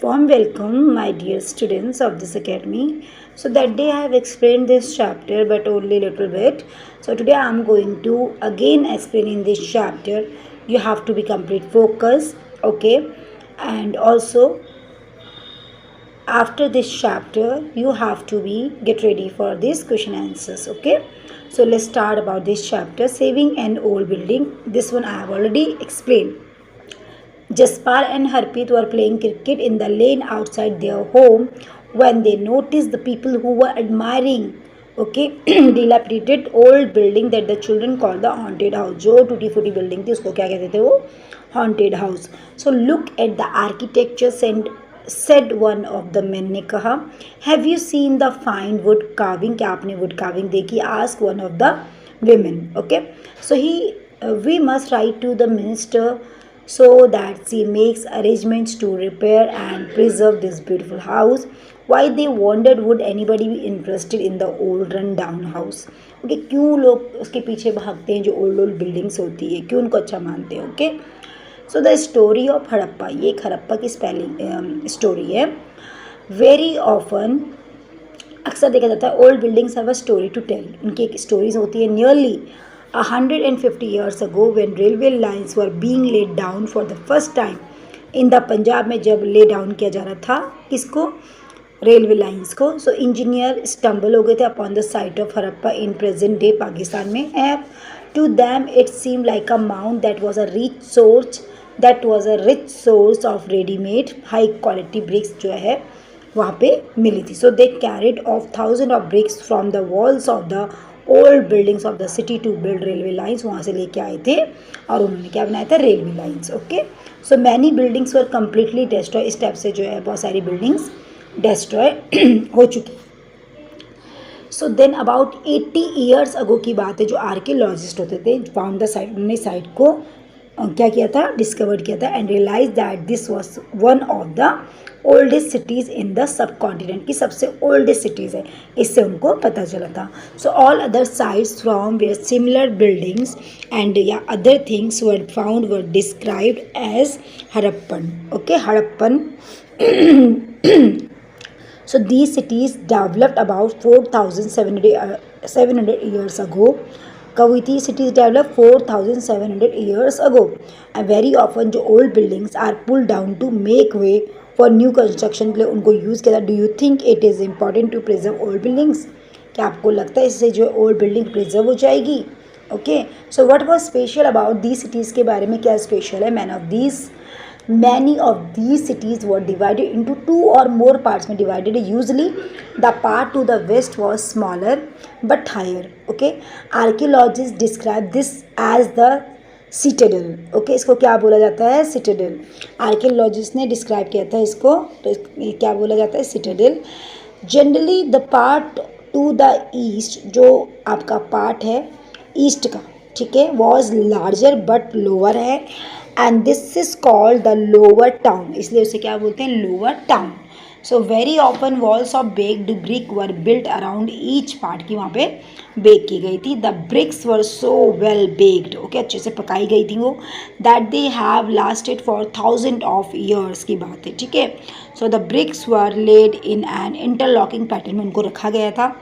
Warm welcome, my dear students of this academy. So that day I have explained this chapter, but only little bit. So today I am going to again explain in this chapter. You have to be complete focus, okay? And also after this chapter, you have to be get ready for these question answers, okay? So let's start about this chapter, saving an old building. This one I have already explained. Jaspal and Harpreet were playing cricket in the lane outside their home when they noticed the people who were admiring okay dilapidated old building that the children called the haunted house. जो टूटी फूटी building थी उसको क्या कहते थे वो haunted house. So look at the architecture and said one of the men ने कहा have you seen the fine wood carving? क्या आपने wood carving देखी? Ask one of the women. Okay, so we must write to the minister so that she makes arrangements to repair and preserve this beautiful house. Why they wondered would anybody be interested in the old run down house. Okay, क्यों लोग उसके पीछे भागते हैं जो old buildings होती है, क्यों उनको अच्छा मानते हैं. Okay, so the story of Harappa, ये एक हड़प्पा की स्पेलिंग स्टोरी है. वेरी ऑफन अक्सर देखा जाता है old buildings have a story to tell, उनकी एक स्टोरीज होती है. Nearly 150 years ago when railway lines were being laid down for the first time in the Punjab में जब ले डाउन किया जा रहा था किसको, रेलवे लाइंस को. सो इंजीनियर स्टम्बल हो गए थे upon the site of Harappa in present day Pakistan में. And to them it seem like a mount that was a rich source of readymade high quality bricks जो है वहाँ पे मिली थी. So they carried off 1000 of bricks from the walls of the old buildings of the city to build railway lines. वहाँ से लेके आए थे और उन्होंने क्या बनाया था, railway lines. Okay, so many buildings were completely destroy. इस टाइप से जो है बहुत सारी बिल्डिंग्स डिस्ट्रॉय हो चुकी. So then about 80 years ago की बात है, जो आर्कियोलॉजिस्ट होते थे फाउंड द साइट, उन्होंने साइट को क्या किया था, डिस्कवर किया था. And realise that this was one of the oldest cities in the subcontinent की सबसे ओल्डेस्ट सिटीज़ है, इससे उनको पता चला था. So all other sites from where similar buildings and या other things were found were described as Harappan. Okay, Harappan. So these cities developed about 4,700 years ago. कब हुई थी cities developed 4,700 years ago. And very often जो old buildings are pulled down to make way for new construction के लिए उनको use किया था. Do you think it is important to preserve old buildings? क्या आपको लगता है इससे जो old building preserve हो जाएगी? Okay, so what was special about these cities के बारे में क्या special है? Many of these cities were divided into 2 or more parts में divided. Usually the part to the west was smaller but higher. Okay, archaeologists describe this as the citadel. Okay, इसको क्या बोला जाता है, citadel. Archaeologists ने describe किया था इसको, तो ये क्या बोला जाता है, citadel. Generally the part to the east, जो आपका पार्ट है ईस्ट का, ठीक है, was larger but lower है. And this is called the lower town, इसलिए उसे क्या बोलते हैं, lower town. So very often walls of baked brick were built around each part की वहाँ पे बेक की गई थी. The bricks were so well baked, okay, अच्छे से पकाई गई थी वो, that they have lasted for 1000 of years की बात है, ठीक है. So the bricks were laid in N interlocking pattern में उनको रखा गया था.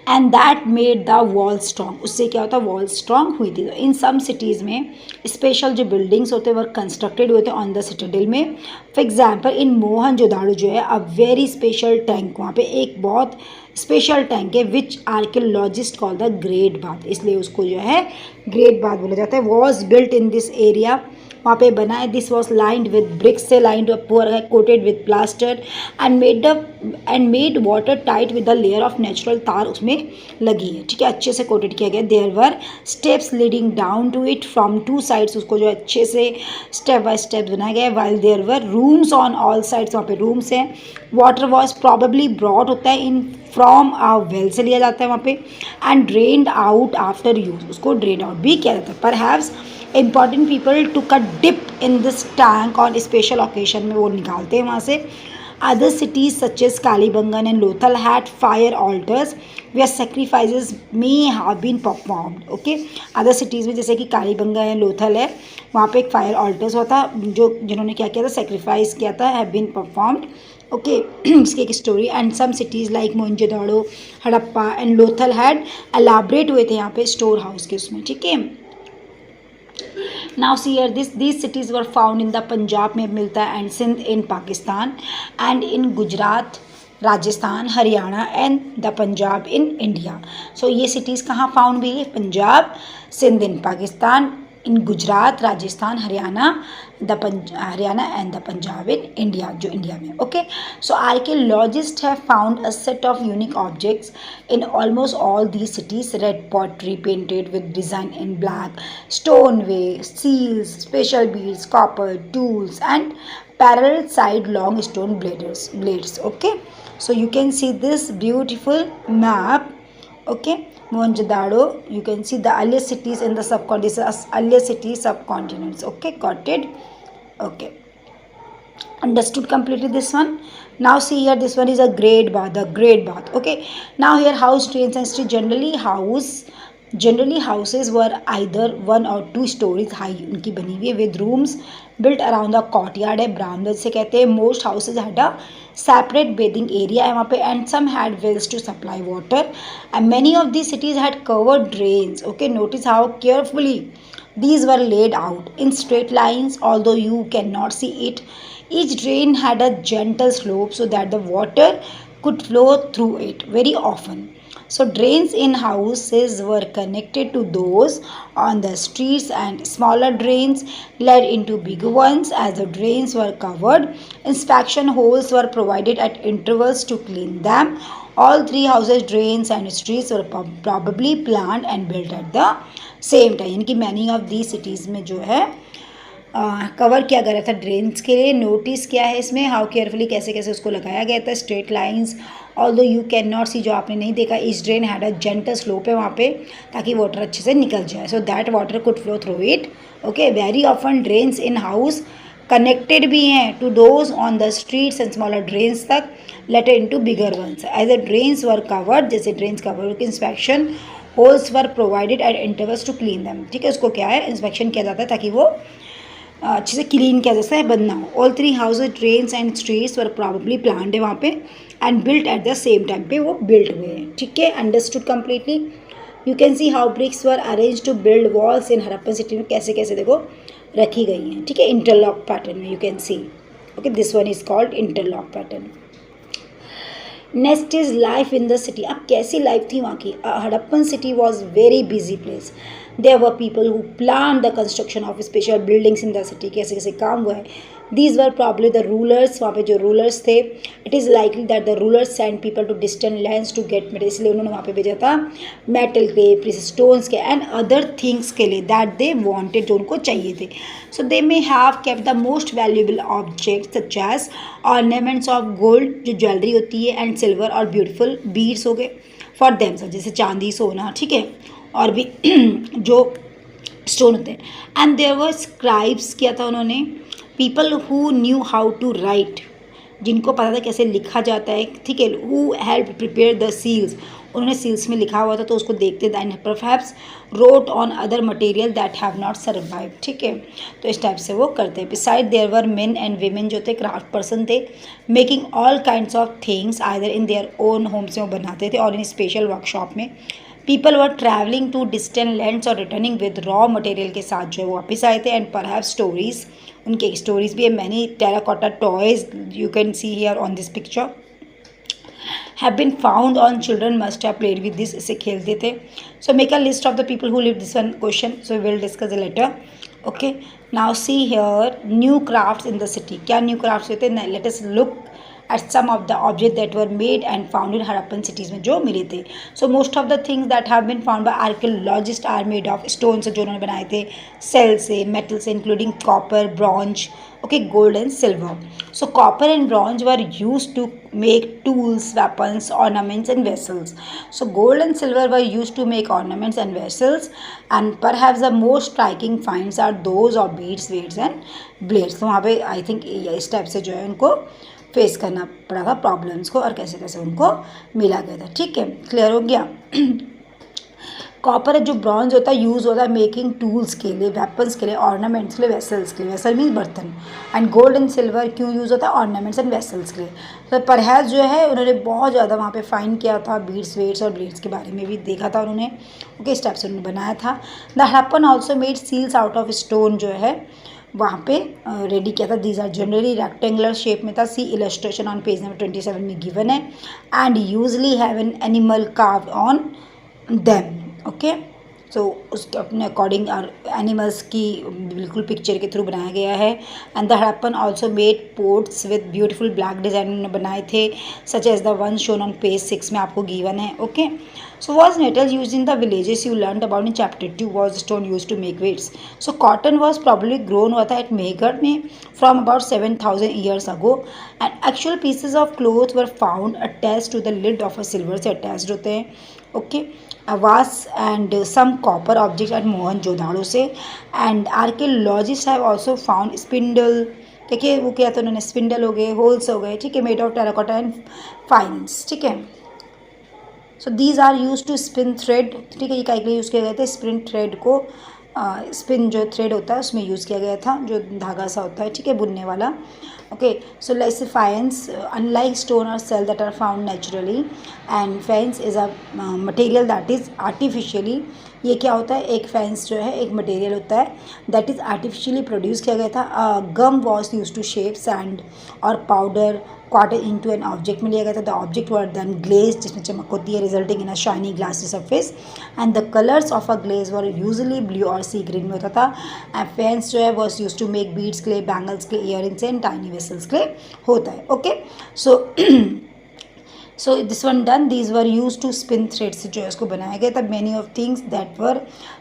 And that made the wall strong, उससे क्या होता है, वॉल स्ट्रॉन्ग हुई थी. इन सम सिटीज़ में स्पेशल जो बिल्डिंग्स होते हैं वो कंस्ट्रक्टेड हुए थे ऑन द सिटाडेल में. फॉर एग्जांपल इन मोहनजोदाड़ो जो है अ वेरी स्पेशल टैंक, वहाँ पे एक बहुत स्पेशल टैंक है which archaeologist call the great bath, इसलिए उसको जो है ग्रेट बाथ बोला जाता है. Was built in this area, वहाँ पे बना है. This was lined with bricks से लाइंड पूरा है, coated with plaster and made water tight with the layer of natural tar उसमें लगी है, ठीक है, अच्छे से कोटेड किया गया. There were steps leading down to it from 2 sides, उसको जो अच्छे से स्टेप बाय स्टेप बनाया गया है. While there were rooms on all sides, वहाँ पे रूम्स हैं. वाटर वॉज प्रॉबेबली ब्रॉड होता है इन फ्रॉम आ वेल से लिया जाता है वहाँ पे. And drained out after use, उसको ड्रेन आउट भी किया जाता है. Perhaps important people took a dip in this tank on special occasion में वो निकालते हैं वहाँ से. Other cities such as Kalibangan and Lothal had fire altars where sacrifices may have been performed. Okay, other cities में जैसे कि कालीबंगा है, लोथल है, वहाँ पे एक फायर ऑल्टर्स होता जो जिन्होंने क्या किया था, सेक्रीफाइस किया था, हैव बीन परफॉर्म्ड. ओके, इसकी एक story. And some cities like Mohenjodaro, Harappa and Lothal had elaborate हुए थे यहाँ पे स्टोर हाउस के उसमें. ठीक है. Now see here, these cities were found in the Punjab में मिलता है, and Sindh in Pakistan, and in Gujarat, Rajasthan, Haryana and the Punjab in India. So ये सिटीज़ कहाँ फाउंड हुई है? Punjab, Sindh in Pakistan, in Gujarat, Rajasthan, Haryana and the Punjab in India, जो इंडिया में. Okay, so archaeologist have found a set of unique objects in almost all the cities. Red pottery painted with design in black, stone weigh, seals, special beads, copper, tools and parallel side long stone blades. Okay, so you can see this beautiful map. Okay, Mohenjo-daro, you can see the earliest cities in the earliest cities subcontinents. Okay, got it. Okay, understood completely this one. Now see here, this one is a great bath. Okay, now here house, trains and street. Generally houses were either 1 or 2 stories high, उनकी बनी हुई है, with rooms built around the courtyard है, बरामदा से कहते हैं. Most houses had a separate bathing area है वहाँ पे, and some had wells to supply water, and many of these cities had covered drains. Okay, notice how carefully these were laid out in straight lines, although you cannot see it. Each drain had a gentle slope so that the water could flow through it very often. So drains in houses were connected to those on the streets, and smaller drains led into bigger ones. As the drains were covered, inspection holes were provided at intervals to clean them. All 3 houses, drains and streets were probably planned and built at the same time. यानी कि many of these cities में जो है cover किया गया था drains के लिए. नोटिस क्या है इसमें, हाउ केयरफुली कैसे कैसे उसको लगाया गया था. Straight lines, although you can not see, जो आपने नहीं देखा. Each drain had a gentle slope है वहाँ पे, ताकि वाटर अच्छे से निकल जाए, so that water could flow through it. Okay, very often drains in house connected भी हैं to those on the streets and smaller drains तक, later into bigger ones. As the drains were covered, जैसे drains cover, inspection holes were provided at intervals to clean them. ठीक है, उसको क्या है, inspection किया जाता है ताकि वो अच्छे से क्लीन किया जाता है, बंद ना हो. All 3 houses, drains and streets were probably planned है वहाँ पे, and built at the same time पे वो बिल्ट हुए हैं. ठीक है, understood completely. You can see how bricks were arrange to build walls in Harappan city में, कैसे कैसे देखो रखी गई हैं. ठीक है, इंटरलॉक पैटर्न में you can see. Okay, this one is called interlock pattern. Next is life in the city. अब कैसी लाइफ थी वहाँ की. Harappan city was very busy place. There were people who planned the construction of special buildings in the city. कैसे कैसे काम हुआ है. These were probably the rulers. वहाँ पे जो rulers थे. It is likely that the rulers sent people to distant lands to get material. इसलिए उन्होंने वहाँ पे भेजा था metal के, precious stones के and other things के लिए that they wanted, जो उनको चाहिए थे. So they may have kept the most valuable objects such as ornaments of gold, जो ज्वेलरी होती है, and silver और beautiful beads हो गए for themselves, जैसे चांदी, सोना. ठीक है, और भी जो स्टोन होते हैं. एंड देयर वर स्क्राइब्स, किया था उन्होंने, people who knew how to write, जिनको पता था कैसे लिखा जाता है. ठीक है, who help prepare the seals, उन्होंने सील्स में लिखा हुआ था तो उसको देखते थे. And perhaps wrote on other material that have not survive. ठीक है, तो इस टाइप से वो करते हैं. Beside there were men and women जो थे क्राफ्ट पर्सन थे, making all kinds of things either in their own home से वो बनाते थे और इन स्पेशल वर्कशॉप में. People were travelling to distant lands और रिटर्निंग विद रॉ मटेरियल के साथ जो है वो वापस आए थे. एंड परहैप्स स्टोरीज, उनके स्टोरीज भी है. Many terracotta toys you can see here on this picture have been found on. Children must have played with this, इसे खेलते थे. So make a list of the people who lived. This one question, so we will discuss it later. Okay, now see here new crafts in the city. क्या new crafts होते हैं? Let us look at some of the objects that were made and found in Harappan cities में जो मिले थे. So most of the things that have been found by archaeologists are made of stone से, जो उन्होंने बनाए थे, cell से, metal से, including copper, bronze. Okay, gold and silver. So copper and bronze were used to make tools, weapons, ornaments and vessels. So gold and silver were used to make ornaments and vessels, and perhaps the most striking finds are those of beads, weights and blades. तो वहाँ पे I think इस type से जो है उनको face करना पड़ा था प्रॉब्लम्स को, और कैसे कैसे उनको मिला गया था. ठीक है, क्लियर हो गया. कॉपर जो ब्रॉन्ज होता है यूज़ होता है मेकिंग टूल्स के लिए, वेपन्स के लिए, ऑर्नामेंट्स के लिए, वेसल्स के लिए. वेसल मीन्स बर्तन. एंड गोल्ड एंड सिल्वर क्यों यूज़ होता है? ऑर्नामेंट्स एंड वेसल्स के लिए. तो परहैज जो है उन्होंने बहुत ज़्यादा वहाँ पे फाइंड किया था, बीड्स, वेट्स और ब्लेड्स के बारे में भी देखा था उन्होंने. ओके, इस टाइप से उन्होंने बनाया था. The Harappan also made seals out of stone जो है वहाँ पे रेडी किया था. These are generally rectangular shape में था. See illustration on page number 27 में गिवन है. And usually have an animal carve on them. Okay, so उसके अपने अकॉर्डिंग और एनिमल्स की बिल्कुल पिक्चर के थ्रू बनाया गया है. And the Harappan also made pots with beautiful black design उन्होंने बनाए थे, such as the one shown on page 6 में आपको गिवन है. Okay, so was metal use in the villages you learn about in chapter 2 was stone use to make weights. So cotton was probably grown हुआ था at Mehrgarh में from about 7000 years ago. And actual pieces of cloth were found attach to the lid of a silver से attached होते हैं. Okay, vase and some copper object at Mohenjodaro से. And archaeologist have also found spindle. देखिए वो क्या था, उन्होंने spindle हो गए, होल्स हो गए. ठीक है, made of terracotta and faience. ठीक है, so these are use to spin thread. ठीक है, ये क्या के लिए यूज़ किया गया था? स्पिन थ्रेड को स्पिन जो थ्रेड होता है उसमें यूज़ किया गया था, जो धागा सा होता है. ठीक है, बुनने वाला. ओके, सो लाइसिफाइंस अनलाइक स्टोन और shell that are found naturally, and faience is a material that is artificially. ये क्या होता है? एक फेंस जो है एक मटेरियल होता है दैट इज़ आर्टिफिशियली प्रोड्यूस किया गया था. Gum was use to shape sand और powder quartz into an object में लिया गया था. The object were then glaze, जिसमें चमक होती है, resulting in a shiny glassy surface. And the colours of a glaze were usually blue और सी ग्रीन में होता था. एंड फेंस जो है was use to make beads के लिए, बैंगल्स के लिए, ईयरिंग्स एंड टाइनी वेसल्स के लिए होता है. Okay, so this one done. These were use to spin threads जो है उसको बनाया गया था. Many of things that were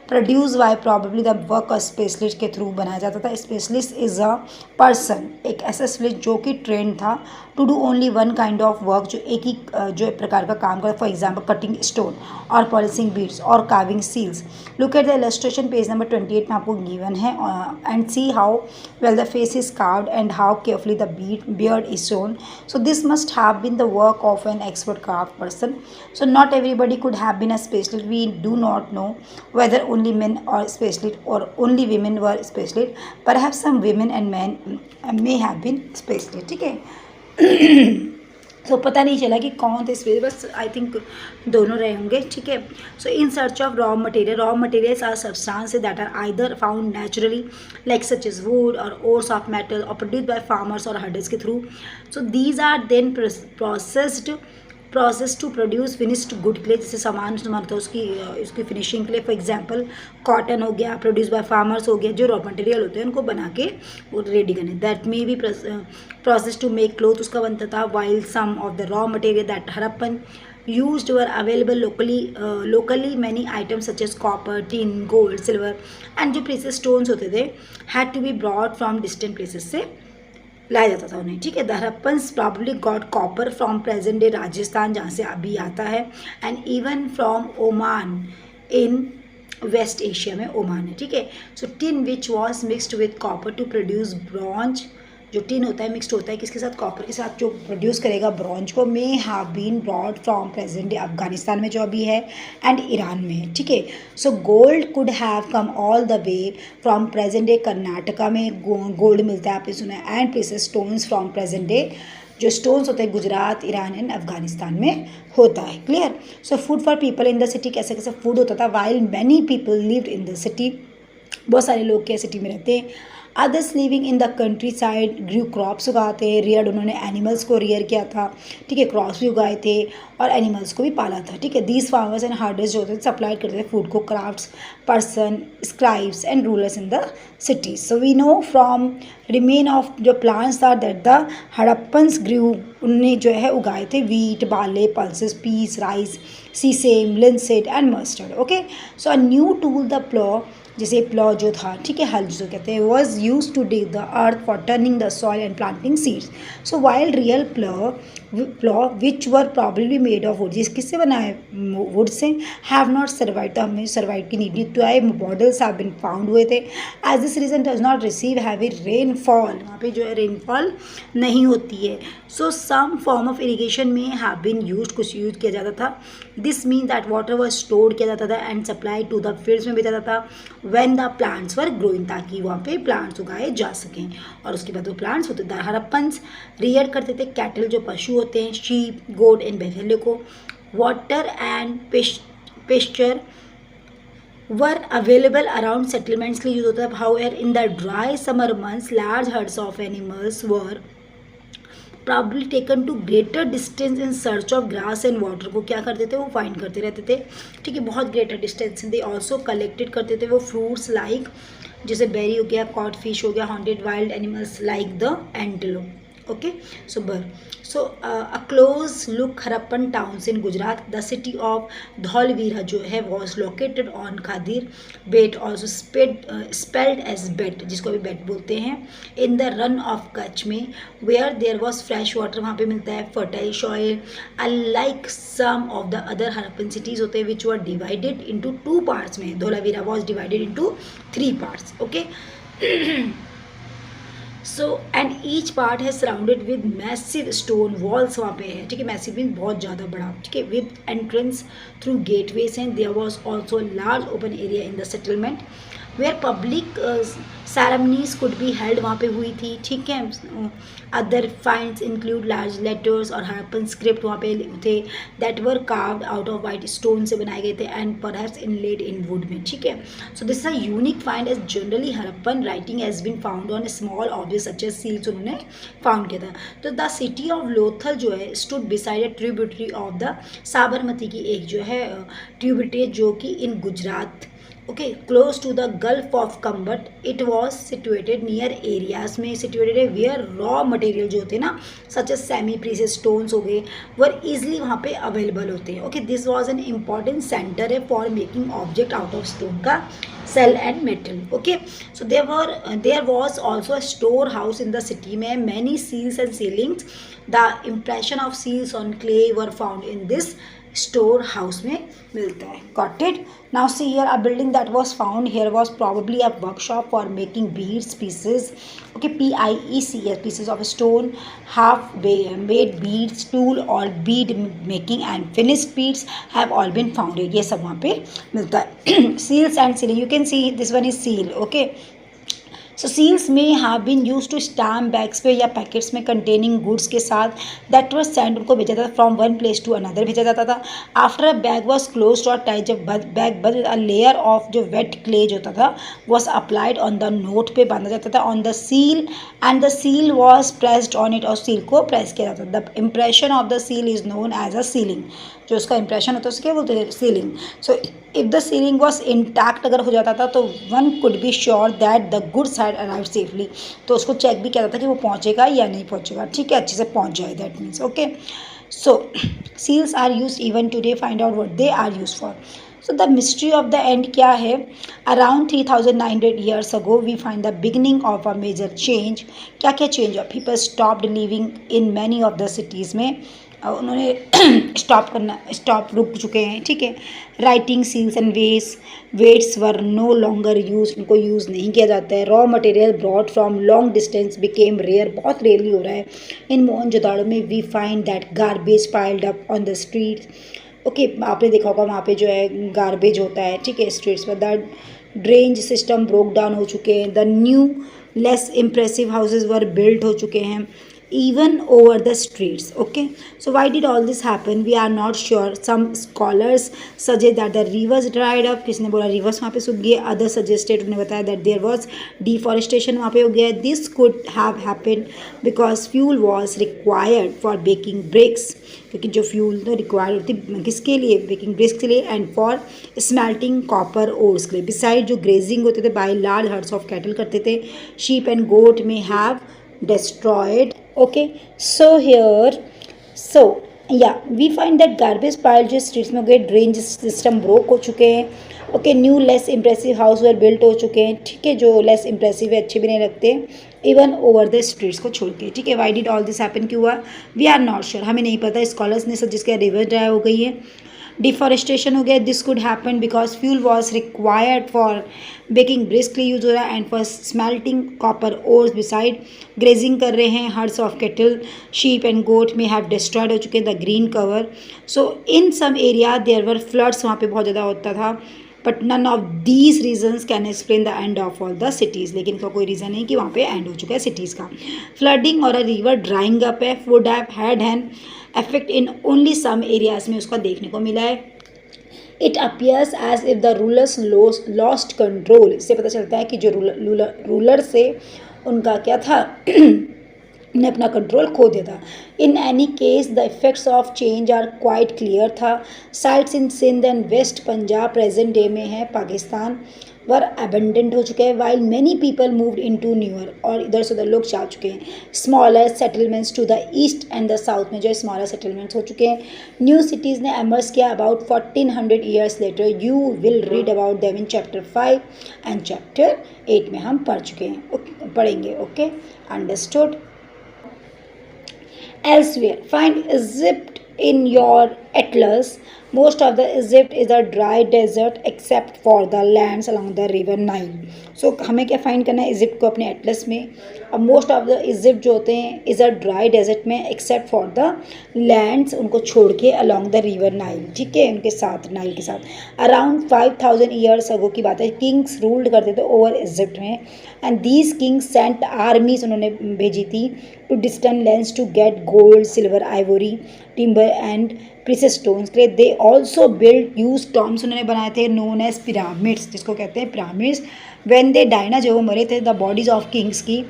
produce by probably the work of specialist के थ्रू बनाया जाता था. स्पेशलिस्ट इज़ अ पर्सन, एक ऐसा स्पेशलिस्ट जो कि ट्रेंड था to do only one kind of work, जो एक ही जो प्रकार का काम करता. फॉर एग्जाम्पल कटिंग स्टोन और पॉलिशिंग बीड्स और carving seals. Look at the illustration page number 28 में आपको गिवन है. And see how well the face is carved and how carefully the beard is shown. So this must have been the work of an expert craft person. So not everybody could have been a specialist. We do not know whether only men or specialist or only women were specialist. Perhaps some women and men may have been specialist. ठीक है, तो पता नहीं चला कि कौन थे specialist, बस आई थिंक दोनों रहे होंगे. ठीक है, so in search of raw material. Raw materials are substances that are either found naturally like such as wood और ओर्स ऑफ मेटल और प्रोड्यूस्ड बाय फार्मर्स और हर्डर्स के through. So these are then process to produce finished good के लिए, जैसे सामान होता है उसकी फिनिशिंग के लिए. फॉर एग्जांपल कॉटन हो गया, प्रोड्यूस बाय फार्मर्स हो गया, जो रॉ मटेरियल होते हैं उनको बना के वो रेडी करने. That may be process to make cloth उसका बनता था. While some of the raw material that Harappan used were available locally many items such as copper, tin, gold, silver and जो precious stones होते थे had to be brought from distant places से लाया जाता था उन्हें. ठीक है, the Harappans probably got copper from present day Rajasthan, जहाँ से अभी आता है, and even from Oman in west Asia में ओमान है. ठीक है, so tin which was mixed with copper to produce bronze. जो टिन होता है मिक्सड होता है किसके साथ? कॉपर के साथ, जो प्रोड्यूस करेगा ब्रॉन्ज को. May have been brought from present day Afghanistan में जो अभी है एंड ईरान में है. ठीक है, so gold could have come all the way from present day Karnataka में गोल्ड मिलता है, आपने सुना है. And places stones from present day, जो स्टोन्स होते हैं गुजरात, ईरान एंड अफगानिस्तान में होता है. Clear. So food for people in the city, कैसे कैसे फूड होता था. While many people lived in the city, बहुत सारे लोग क्या सिटी में रहते हैं. Others living in the countryside grew crops उगाते हैं. रियर्ड, उन्होंने एनिमल्स को रियर किया था. ठीक है, क्रॉप्स भी उगाए थे और एनिमल्स को भी पाला था. ठीक है, दीज फार्मर्स एंड हर्डर्स जो होते थे सप्लाई करते थे फूड को. Crafts person, scribes and rulers in the cities. So we know from remain of जो plants are that the Harappans grew, उन्होंने जो है उगाए थे wheat, barley, pulses, peas, rice, sesame, linseed and mustard. Okay, so a new tool the plough जैसे plough जो था, ठीक है, हल जो कहते हैं, was use to dig the earth for turning the soil and planting seeds. So while real plough which were probably made of would, जिस किससे बना है, would say, have not survive, तो हमें सर्वाइव की नीड तो आए, मॉडल्स हैव बिन फाउंड हुए थे. As this region does not receive heavy rainfall, वहाँ पे जो है रेनफॉल नहीं होती है. So some form of irrigation may have been use, कुछ यूज किया जाता था. This mean that water was store किया जाता था and supply to the fields में भेजा जाता था when the plants were growing, ताकि वहाँ पे प्लांट्स उगाए जा सकें. और उसके बाद वो प्लांट्स होते थे. हड़प्पन्स रियर करते थे कैटल, जो पशु होते हैं, शीप, गोट एंड बफेलो को. Water and pasture were available around settlements के लिए यूज होता है. However in the dry summer months large herds of animals were probably taken to greater distance in search of grass and water. को क्या करते थे, वो फाइंड करते रहते थे, ठीक है, बहुत greater distance. They also collected करते थे वो फ्रूट्स लाइक, जैसे बेरी हो गया, कॉड फिश हो गया, hunted wild animals like the antelope. Okay, so a close look Harappan towns in Gujarat. The city of Dholavira जो है was located on Khadir Bet, also spelled as Bet, जिसको अभी बेट बोलते हैं, in the Rann of Kutch में, where there was fresh water, वहाँ पे मिलता है fertile soil. Unlike some of the other Harappan cities होते हैं which were divided into 2 parts में, Dholavira was divided into 3 parts. Okay, so and each part है surrounded with massive stone walls, वहाँ पे है, ठीक है, मैसिव मीन बहुत ज़्यादा बड़ा, ठीक है, with entrance through gateways and there was also large open area in the settlement where public ceremonies could be held, वहाँ पे हुई थी, ठीक है. Other finds include large letters और हरप्पन स्क्रिप्ट वहाँ पे थे that were carved out of white stone से बनाए गए थे and perhaps inlaid in wood में, ठीक है. So this is a unique find as generally Harappan writing has been found on small objects such as seals, उन्होंने फाउंड किया था. तो द सिटी ऑफ लोथल जो है stood beside a tributary of the Sabarmati की एक जो है ट्रिब्यूटरी जो कि in Gujarat, okay, close to the gulf of Khambhat. It was situated near areas में सिचुएटेड है वेयर रॉ मटेरियल जो होते हैं ना, such as semi precious stones हो गए, वर इजली वहाँ पे अवेलेबल होते हैं. Okay, this was an important centre है for making object out of stone का, shell and metal. Okay, so there was also a store house in the city में, many seals and sealings. The impression of seals on clay were found in this store house में मिलता है. Got it. Now see here a building that was found here was probably a workshop for making beads pieces. Okay, PIECS, pieces of stone, half made beads, tool or bead making and finished beads have all been found. ये सब वहाँ पे मिलता है. Seals and sealing, you can see this one is seal. Okay, so seals में have been use to stamp bags पे या packets में कंटेनिंग गुड्स के साथ दैट वाज सेंड, उनको भेजा जाता था from one place to another भेजा जाता था. After a bag was close और टाइट, जब बैग बंद, अ लेयर ऑफ जो वेट क्ले जो होता था was applied on the knot पे बांधा जाता था on the seal and the seal was pressed on it, और सील को प्रेस किया जाता था. The impression of the seal is known as a sealing, जो उसका इंप्रेशन होता है उसके क्या बोलते हैं, ceiling. So if the ceiling was intact अगर हो जाता था तो one could be sure that the goods had arrive safely, तो उसको चेक भी किया जाता था कि वो पहुँचेगा या नहीं पहुँचेगा, ठीक है, अच्छे से पहुँच जाए, that means. Okay, so seals are use even today, find out what they are use for. So the mystery of the end क्या है. Around 3900 years ago we find the beginning of a major change. क्या क्या change हुआ. People stopped living in many of the cities में, उन्होंने stop रुक चुके हैं, ठीक है. Writing seals and weights were no longer use, उनको यूज़ नहीं किया जाता है. Raw material brought from long distance became rare, बहुत रेयरली हो रहा है. इन मोहनजोदाड़ो में we find that garbage piled up on the street. Okay, आपने देखा होगा वहाँ पे जो है गार्बेज होता है, ठीक है, स्ट्रीट्स पर. The drainage system broke down हो चुके हैं. The new less impressive houses were build हो चुके हैं even over the streets. Okay, so why did all this happen, we are not sure. Some scholars suggest that the rivers dried up, किसने बोला rivers वहाँ पे सूख गए. Others suggested, उन्होंने बताया that there was deforestation वहाँ पे हो गया. This could have happened because fuel was required for baking bricks, क्योंकि जो फ्यूल तो रिक्वायर्ड होती किसके लिए, बेकिंग ब्रिक्स के लिए, and for smelting copper ores के लिए. बिसाइड जो ग्रेजिंग होते थे by large herds of cattle करते थे, शीप एंड गोट में have destroyed. Okay, so here, so yeah, we find that garbage pile जो स्ट्रीट्स में हो गए, ड्रेनेज सिस्टम ब्रोक हो चुके हैं. Okay, new less impressive house were built हो चुके हैं, ठीक है, जो लेस इम्प्रेसिव है, अच्छे भी नहीं लगते, इवन ओवर द स्ट्रीट्स को छोड़ के, ठीक है। Why did all this happen, क्यों हुआ, वी आर नॉट श्योर, हमें नहीं पता। स्कॉलर्स ने सजेस्ट किया रिवर ड्राई हो गई है, डिफॉरेस्टेशन हो गया, this could happen because fuel was required for baking, briskly use हो रहा है, and for smelting copper ores, beside grazing कर रहे हैं, herds of cattle, sheep and goat में हैव डिस्ट्रॉयड हो चुके हैं the green cover. So in some area there were floods, वहाँ पे बहुत ज़्यादा होता था, but none of these reasons can explain the end of all the cities, लेकिन इसका कोई रीज़न नहीं कि वहाँ पे एंड हो चुका है सिटीज़ का। फ्लडिंग और अ रिवर ड्राइंग अप है, would have had an effect in only some areas में उसका देखने को मिला है। It appears as if the rulers lost control, इससे पता चलता है कि जो रूलर से उनका क्या था ने अपना कंट्रोल खो दिया था। In any case the effects of change are quite clear था। Sites in Sindh and west Punjab present day में है पाकिस्तान वर एबंडेंट हो चुके हैं, while many people moved in to newer, और इधर से उधर लोग जा चुके हैं। Smaller settlements to the east and the south में जो स्मॉलर सेटलमेंट्स हो चुके हैं। न्यू सिटीज़ ने एमर्ज किया about 1400 years letter. You will read about them in chapter 5 and chapter 8 में हम पढ़ चुके हैं, पढ़ेंगे। Okay, understood. Elsewhere, find Egypt in your atlas. Most of the Egypt is a dry desert except for the lands along the river Nile. So हमें क्या find करना है इजिप्ट को अपने एटलस में। अब मोस्ट ऑफ द इजिप्ट जो होते हैं इज अ ड्राई डेजर्ट में, एक्सेप्ट फॉर द लैंड्स, उनको छोड़ के अलॉन्ग द रिवर नाइल, ठीक है, उनके साथ नाइल के साथ। अराउंड 5000 ईयर्स अगो की बात है, किंग्स रूल्ड करते थे ओवर इजिप्ट में, and these kings sent armies, उन्होंने भेजी थी to distant lands to get gold, silver, ivory, timber and precious stones के लिए। They also build huge tombs, उन्होंने बनाए थे, नोन एज पिरामिड्स, जिसको कहते हैं पिरामिड्स। व्हेन दे डायना, जो वो मरे थे, द बॉडीज ऑफ किंग्स की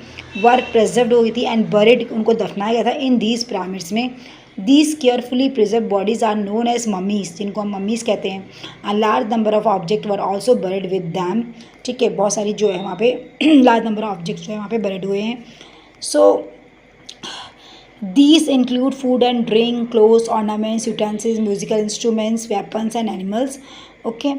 वर प्रिजर्व्ड हो गई थी एंड बरिड, उनको दफनाया गया था इन दीज पिरामिड्स में। These carefully preserve bodies are known as mummies, जिनको हम मम्मीज कहते हैं। A large number of object were also buried with them, ठीक है, बहुत सारी जो है वहाँ पे लार्ज नंबर ऑफ ऑब्जेक्ट्स जो है वहाँ पे बरिड हुए हैं। सो these include food and drink, clothes, ornaments, utensils, musical instruments, weapons and animals. Okay,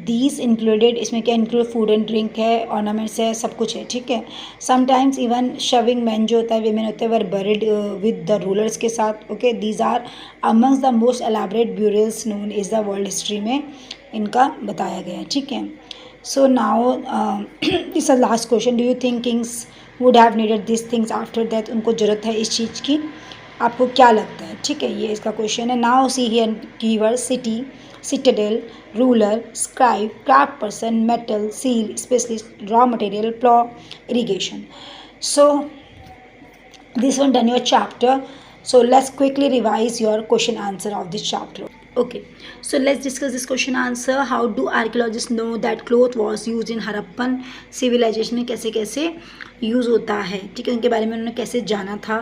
these included, इसमें क्या इंक्लूड, फूड एंड ड्रिंक है, ऑर्नामेंट्स है, सब कुछ है, ठीक है। समटाइम्स इवन शविंग मैन जो होता है, वेमेन होते हैं, were buried with the rulers के साथ। Okay, these are amongst the most elaborate burials known is the world history में इनका बताया गया है, ठीक है। So now it's a last question, do you think kings would have needed this things after that, उनको ज़रूरत है इस चीज़ की, आपको क्या लगता है, ठीक है, ये इसका क्वेश्चन है। Now see here keyword, city, Citadel, ruler, scribe, craft person, metal, seal, specialist, raw material, plough, irrigation. So this one done your chapter. So let's quickly revise your question answer of this chapter. Okay, so let's discuss this question answer. How do archaeologists know that cloth was used in Harappan civilization में कैसे कैसे use होता है, ठीक है, उनके बारे में उन्होंने कैसे जाना था,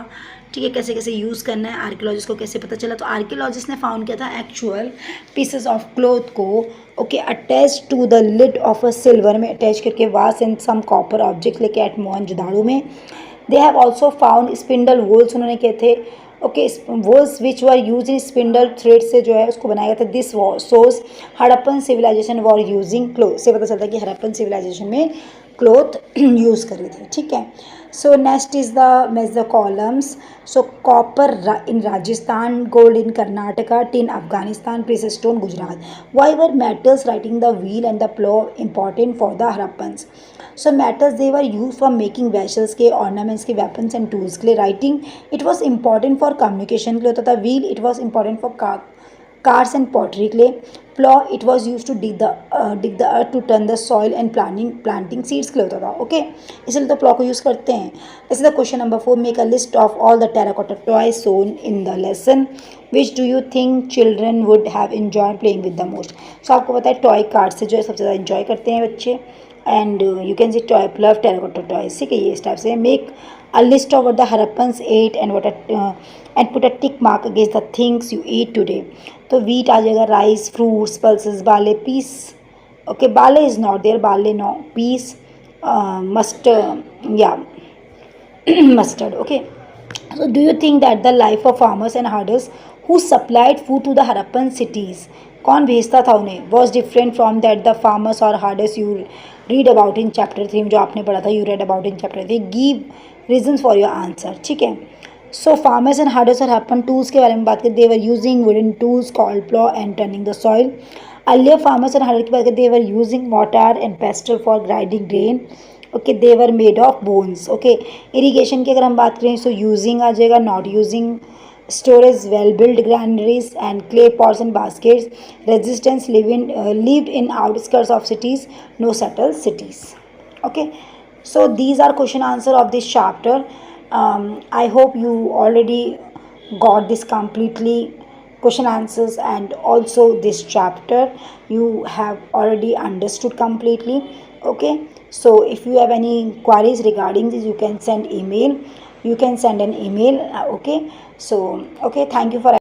ठीक है, कैसे कैसे यूज़ करना है, आर्कियोलॉजिस्ट को कैसे पता चला। तो आर्कियोलॉजिस्ट ने फाउंड किया था एक्चुअल पीसेस ऑफ क्लोथ को, okay, attach to the lid of a silver में अटैच करके, vase and some copper object लेके एट मोहनजोदाड़ो में। They have also found spindle whorls, उन्होंने किए थे, okay, whorls which were use in spindle thread से जो है उसको बनाया गया था। दिस सोर्स Harappan civilisation were using cloth, से पता चलता है कि हड़प्पन सिविलाइजेशन में क्लोथ यूज़ कर रहे थे, ठीक है। So next is the columns. So copper in Rajasthan, gold in Karnataka, tin Afghanistan, precious stone Gujarat. Why were metals writing the wheel and the plough important for the Harappans. So metals they were use for making vessels के, ornaments के, weapons and tools के लिए। Writing it was important for communication के लिए होता था। Wheel it was important for cars and pottery के लिए। Plough it was use to dig the earth to turn the soil and planting seeds के लिए होता था, ओके, इसलिए तो प्लॉ को यूज़ करते हैं। Is the question number 4, make a list of all the terracotta toys shown in the lesson, which do you think children would have enjoy playing with the most. So आपको पता है toy card से जो है सबसे ज़्यादा enjoy करते हैं बच्चे, and you can see toy love terracotta toys, ठीक है, ये इस टाइप से। Make a list of what the Harappans ate and put a tick mark against the things you eat today. तो वीट आ जाएगा, rice, fruits, pulses, barley, peas, okay, barley is not there, barley no, peas, mustard, या mustard, okay. So do you think that the life of farmers and herders who supplied food to the Harappan cities, कौन भेजता था उन्हें, was different from that the farmers और herders you read about in chapter 3, जो आपने पढ़ा था, you read about in chapter 3, give reasons for your answer, ठीक है। सो फार्मर्स एंड हार्डर्स और हरप्पन टूल्स के बारे में बात करें, they were using wooden tools called plough and turning the soil. Earlier farmers and herder की बात करें, they were using mortar and pestle for grinding grain, okay, they were made of bones, okay. Irrigation की अगर हम बात करें, so using आ जाएगा, not using, storage well built granaries and clay pots and baskets, resistance lived in outskirts of cities, no settled cities, okay. So these are question answer of this chapter. I hope you already got this completely question answers, and also this chapter you have already understood completely, okay. So if you have any queries regarding this, you can send an email, okay. So okay, thank you for